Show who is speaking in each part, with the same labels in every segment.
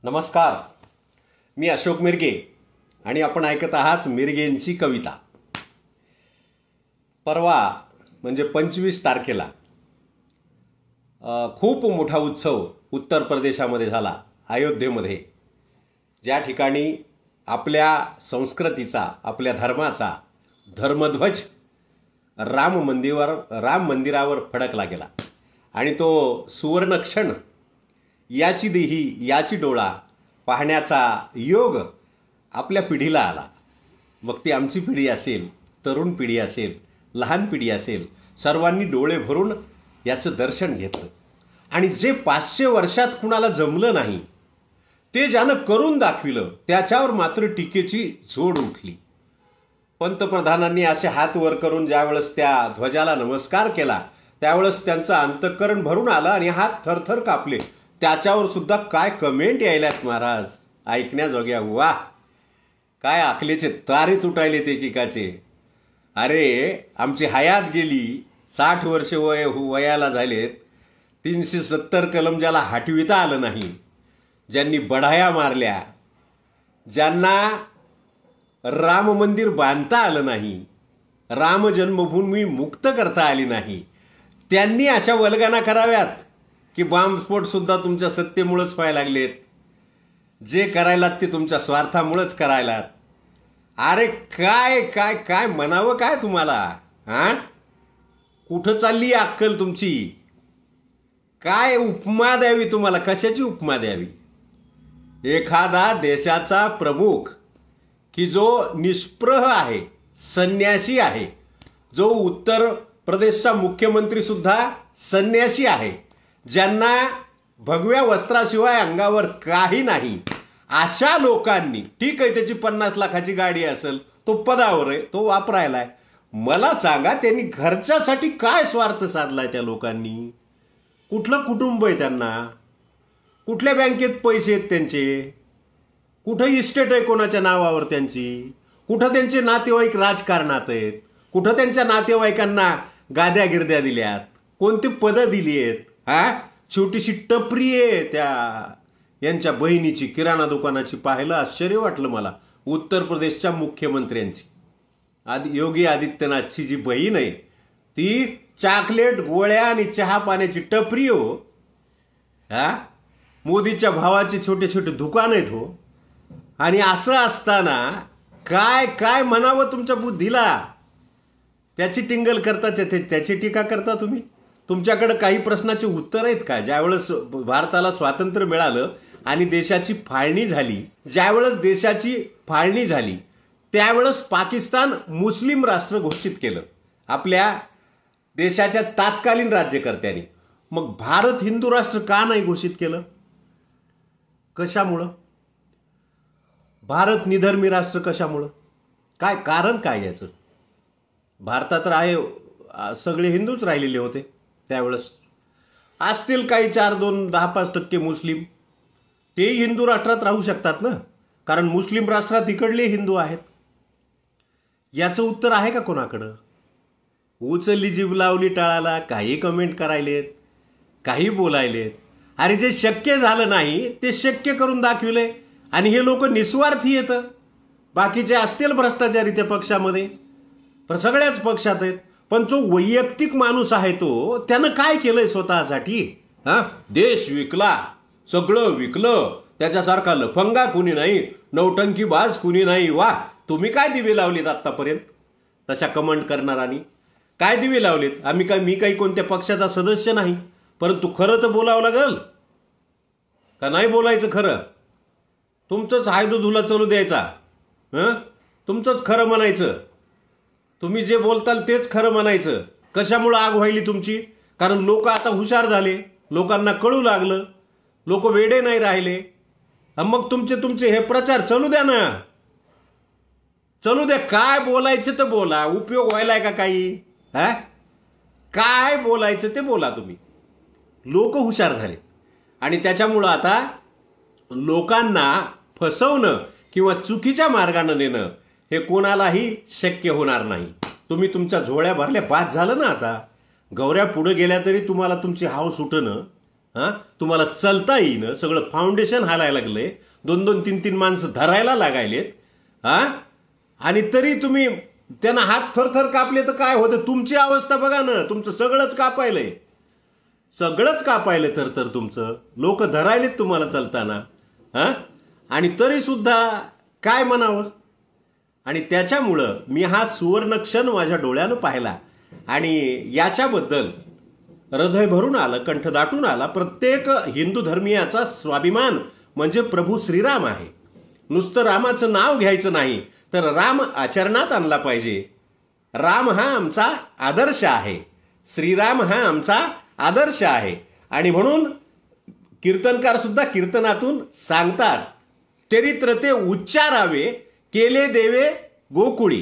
Speaker 1: नमस्कार, मी अशोक मिरगे आणि आपण ऐकत आहात मिरगेंची कविता. परवा म्हणजे 25 तारखेला खूप मोठा उत्सव उत्तर प्रदेशामध्ये झाला, अयोध्येमध्ये, ज्या ठिकाणी आपल्या संस्कृतीचा, आपल्या धर्माचा धर्मध्वज राम मंदिरावर फडकला गेला. आणि तो सुवर्ण क्षण, याची देही याची डोळा पाहण्याचा योग आपल्या पिढीला आला. मग ती आमची पिढी असेल, तरुण पिढी असेल, लहान पिढी असेल, सर्वांनी डोळे भरून याचं दर्शन घेतलं. आणि जे 500 वर्षात कुणाला जमलं नाही ते ज्यानं करून दाखविलं, त्याच्यावर मात्र टीकेची झोड उठली. पंतप्रधानांनी असे हात वर करून ज्यावेळेस त्या ध्वजाला नमस्कार केला, त्यावेळेस त्यांचं अंतःकरण भरून आलं आणि हात थरथर कापले. त्याच्यावर सुद्धा काय कमेंट यायल्यात महाराज, ऐकण्याजोग्या. वा, काय अकलेचे तारे तुटायले ते एकेकाचे. अरे, आमची हयात गेली, 60 वर्ष वयाला झालेत, 370 कलम ज्याला हटविता आलं नाही, ज्यांनी बढाया मारल्या, ज्यांना राम मंदिर बांधता आलं नाही, राम जन्मभूमी मुक्त करता आली नाही, त्यांनी अशा वल्गना कराव्यात की बॉम्बस्फोट सुद्धा तुमच्या सत्तेमुळेच व्हायला लागलेत. जे करायलात ते तुमच्या स्वार्थामुळेच करायलात. अरे काय काय काय म्हणावं काय तुम्हाला? हा, कुठं चालली अक्कल तुमची? काय उपमा द्यावी तुम्हाला? कशाची उपमा द्यावी? एखादा देशाचा प्रमुख की जो निष्प्रह आहे, संन्यासी आहे, जो उत्तर प्रदेशचा मुख्यमंत्री सुद्धा संन्यासी आहे, ज्यांना भगव्या वस्त्राशिवाय अंगावर काही नाही, अशा लोकांनी, ठीक आहे त्याची 50 लाखाची गाडी असेल, तो पदावर आहे, तो वापरायलाय, मला सांगा त्यांनी घरच्यासाठी काय स्वार्थ साधलाय? त्या लोकांनी कुठलं कुटुंब आहे त्यांना? कुठल्या बँकेत पैसे आहेत त्यांचे? कुठं इस्टेट आहे कोणाच्या नावावर त्यांची? कुठं त्यांचे नातेवाईक राजकारणात आहेत? कुठं त्यांच्या नातेवाईकांना गाद्या गिरद्या दिल्यात? कोणती पदं दिली आहेत? हा, छोटीशी टपरी आहे त्या यांच्या बहिणीची, किराणा दुकानाची. पाहिलं, आश्चर्य वाटलं मला. उत्तर प्रदेशच्या मुख्यमंत्र्यांची, योगी आदित्यनाथची जी बहीण आहे, ती चॉकलेट, गोळ्या आणि चहा पाण्याची टपरी हो. हा, मोदीच्या भावाचे छोटे छोटे दुकान आहेत हो. आणि असं असताना काय काय म्हणावं तुमच्या बुद्धीला? त्याची टिंगल करता, त्याची टीका करता तुम्ही. तुमच्याकडे काही प्रश्नाचे उत्तर आहेत का? ज्यावेळेस भारताला स्वातंत्र्य मिळालं आणि देशाची फाळणी झाली, ज्यावेळेस देशाची फाळणी झाली, त्यावेळेस पाकिस्तान मुस्लिम राष्ट्र घोषित केलं आपल्या देशाच्या तात्कालीन राज्यकर्त्यांनी. मग भारत हिंदू राष्ट्र का नाही घोषित केलं? कशामुळं? भारत निधर्मी राष्ट्र कशामुळं? काय कारण काय याचं? भारतात सगळे हिंदूच राहिलेले होते त्यावेळेस. असतील काही 10-5% मुस्लिम, तेही हिंदू राष्ट्रात राहू शकतात ना, कारण मुस्लिम राष्ट्रात इकडले हिंदू आहेत. याचं उत्तर आहे का कोणाकडं? उचलली जीभ लावली टाळाला, काही कमेंट करायलेत, काही बोलायलेत. अरे, जे शक्य झालं नाही ते शक्य करून दाखविले. आणि हे लोक निस्वार्थी येतं. बाकीचे असतील भ्रष्टाचारी त्या पक्षामध्ये, पण सगळ्याच पक्षात आहेत. पण जो वैयक्तिक माणूस आहे तो, त्यानं काय केलंय स्वतःसाठी? हा, देश विकला, सगळं विकलं, त्याच्यासारखा लफंगा कुणी नाही, नौटंकीबाज कुणी नाही. वा, तुम्ही काय दिवे लावलेत आतापर्यंत? तशा कमेंट करणारांनी काय दिवे लावलेत? मी काही कोणत्या पक्षाचा सदस्य नाही, परंतु खरं तर बोलावं लागल का नाही बोलायचं? खरं तुमचंच हायदू धुला चालू द्यायचा. तुमचंच खरं म्हणायचं. तुम्ही जे बोलताल तेच खरं म्हणायचं. कशामुळं आग व्हायली तुमची? कारण लोक आता हुशार झाले, लोकांना कळू लागलं, लोक वेडे नाही राहिले. मग तुमचे हे प्रचार चालू द्या ना, चालू द्या. काय बोलायचं तर बोला, उपयोग व्हायलाय का काही? काय बोलायचं ते बोला तुम्ही. लोक हुशार झाले आणि त्याच्यामुळं आता लोकांना फसवणं किंवा चुकीच्या मार्गाने नेणं हे कोणालाही शक्य होणार नाही. तुम्ही तुमच्या झोळ्या भरल्या, बाद झालं ना. आता गौऱ्या पुढे गेल्या तरी तुम्हाला तुमची हाव सुटणं तुम्हाला चलता येईन, सगळं फाउंडेशन हालायला लागलंय, 2-2, 3-3 माणसं धरायला लागायलेत आणि तरी तुम्ही त्यांना हात थरथर कापले तर काय होतं? तुमची अवस्था बघा ना, तुमचं सगळंच कापायलंय, सगळंच कापायलंय तर तुमचं, लोक धरायलेत तुम्हाला चालताना आणि तरी सुद्धा काय म्हणावं? आणि त्याच्यामुळं मी हा सुवर्ण क्षण माझ्या डोळ्यानं पाहिला आणि याच्याबद्दल हृदय भरून आलं, कंठ दाटून आला. प्रत्येक हिंदू धर्मीयाचा स्वाभिमान म्हणजे प्रभू श्रीराम आहे. नुसतं रामाचं नाव घ्यायचं नाही, तर राम आचरणात आणला पाहिजे. राम हा आमचा आदर्श आहे, श्रीराम हा आमचा आदर्श आहे. आणि म्हणून कीर्तनकार सुद्धा कीर्तनातून सांगतात, चरित्र ते उच्चारावे केले देवे गोकुळी.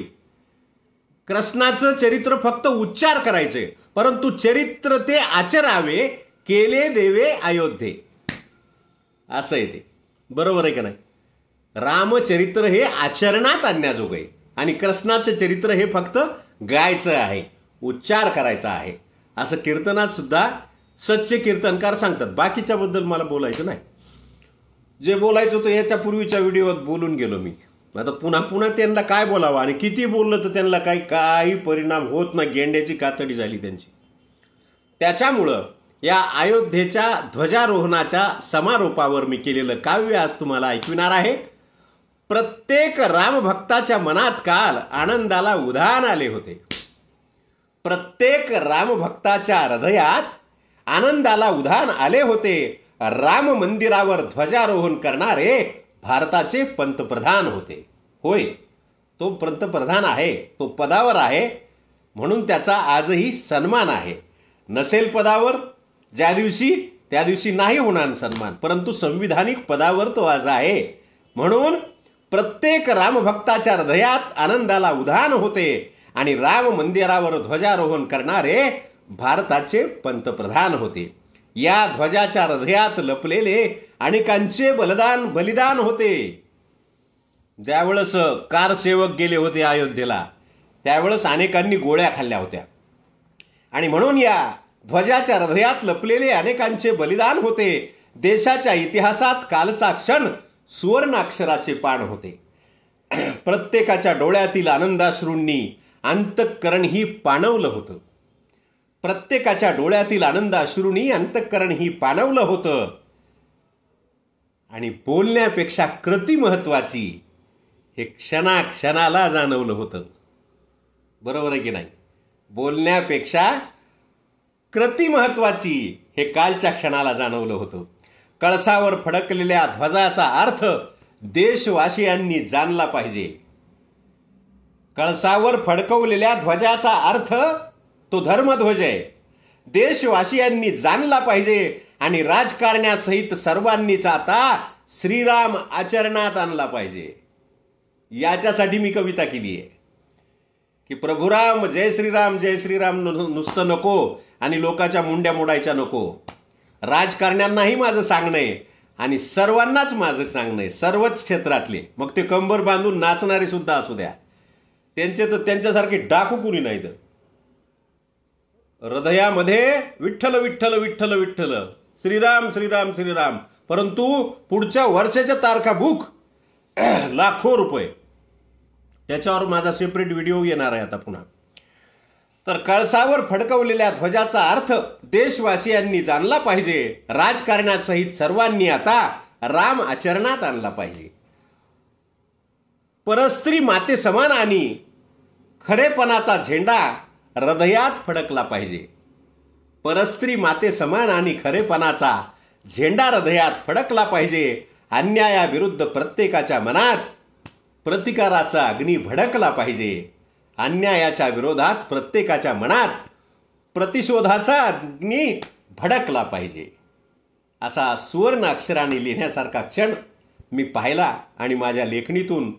Speaker 1: कृष्णाचं चरित्र फक्त उच्चार करायचे, परंतु चरित्र ते आचरावे केले देवे अयोध्ये. असं आहे ते, बरोबर आहे का नाही? रामचरित्र हे आचरणात आणण्याजोगं आहे आणि कृष्णाचं चरित्र हे फक्त गायचं आहे, उच्चार करायचा आहे, असं कीर्तनात सुद्धा सच्चे कीर्तनकार सांगतात. बाकीच्याबद्दल मला बोलायचं नाही, जे बोलायचं होतं याच्या पूर्वीच्या व्हिडिओत बोलून गेलो मी. आता पुन्हा पुन्हा त्यांना काय बोलावं आणि किती बोललं तर त्यांना काही परिणाम होत नाही, गेंड्याची कातडी झाली त्यांची. त्याच्यामुळं या अयोध्येच्या ध्वजारोहणाच्या समारोपावर मी केलेलं काव्य आज तुम्हाला ऐकविणार आहे. प्रत्येक रामभक्ताच्या मनात काल आनंदाला उधाण आले होते. प्रत्येक रामभक्ताच्या हृदयात आनंदाला उधाण आले होते. राम मंदिरावर ध्वजारोहण करणारे भारताचे पंतप्रधान होते. होय, तो पंतप्रधान आहे, तो पदावर आहे, म्हणून त्याचा आजही सन्मान आहे. नसेल पदावर ज्या दिवशी, त्या दिवशी नाही होणार सन्मान, परंतु संविधानिक पदावर तो आज आहे. म्हणून प्रत्येक रामभक्ताच्या हृदयात आनंदाला उधाण होते आणि राम मंदिरावर ध्वजारोहण करणारे भारताचे पंतप्रधान होते. या ध्वजाच्या हृदयात लपलेले अनेकांचे बलिदान होते. ज्यावेळेस कारसेवक गेले होते अयोध्येला, त्यावेळेस अनेकांनी गोळ्या खाल्ल्या होत्या आणि म्हणून या ध्वजाच्या हृदयात लपलेले अनेकांचे बलिदान होते. देशाच्या इतिहासात कालचा क्षण सुवर्णाक्षराचे पान होते. प्रत्येकाच्या डोळ्यातील आनंदाश्रूंनी अंतःकरणही पाणवलं होतं. प्रत्येकाच्या डोळ्यातील आनंदाश्रूंनी अंतःकरणही पाणवलं होतं. आणि बोलण्यापेक्षा कृती महत्वाची हे क्षणाक्षणाला जाणवलं होतं. बरोबर आहे की नाही? बोलण्यापेक्षा कृती महत्वाची हे कालच्या क्षणाला जाणवलं होतं. कळसावर फडकलेल्या ध्वजाचा अर्थ देशवासियांनी जाणला पाहिजे. कळसावर फडकवलेल्या ध्वजाचा अर्थ तो धर्मध्वज आहे. देशवासियांनी जाणला पाहिजे आणि राजकारण्यासहित सर्वांनीच आता श्रीराम आचरणात आणला पाहिजे. याच्यासाठी मी कविता केली आहे की प्रभुराम जय श्रीराम नुसतं नको आणि लोकांच्या मुंड्या मोडायच्या नको. राजकारण्यांनाही माझं सांगणं आहे आणि सर्वांनाच माझं सांगणं आहे, सर्वच क्षेत्रातले, मग ते कंबर बांधून नाचणारे सुद्धा असू द्या, त्यांचे तर त्यांच्यासारखे डाकू कुणी नाही. तर हृदयामध्ये विठ्ठल विठ्ठल विठ्ठल विठ्ठल, श्रीराम श्रीराम श्रीराम, परंतु पुढच्या वर्षाच्या तारखा बुक लाखो रुपये. त्याच्यावर माझा सेपरेट व्हिडिओ येणार आहे आता पुन्हा. तर कळसावर फडकवलेल्या ध्वजाचा अर्थ देशवासियांनी जाणला पाहिजे. राजकारणासहित सर्वांनी आता राम आचरणात आणला पाहिजे. परस्त्री माते समान आणि खरेपणाचा झेंडा हृदयात फडकला पाहिजे. परस्त्री माते समान आणि खरेपणाचा झेंडा हृदयात फडकला पाहिजे. अन्यायाविरुद्ध प्रत्येकाच्या मनात प्रतिकाराचा अग्नी भडकला पाहिजे. अन्यायाच्या विरोधात प्रत्येकाच्या मनात प्रतिशोधाचा अग्नी भडकला पाहिजे. असा सुवर्ण अक्षराने लिहिण्यासारखा क्षण मी पाहिला आणि माझ्या लेखणीतून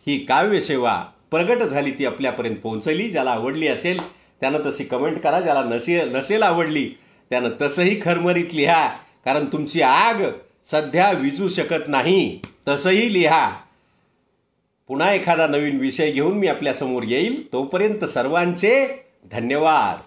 Speaker 1: ही काव्यसेवा प्रगट झाली, ती आपल्यापर्यंत पोहोचली. ज्याला आवडली असेल त्यानं तशी कमेंट करा, ज्याला नसेल आवडली त्यानं तसंही खरमरीत लिहा, कारण तुमची आग सध्या विझू शकत नाही. तसंही लिहा. पुन्हा एखादा नवीन विषय घेऊन मी आपल्यासमोर येईल. तोपर्यंत सर्वांचे धन्यवाद.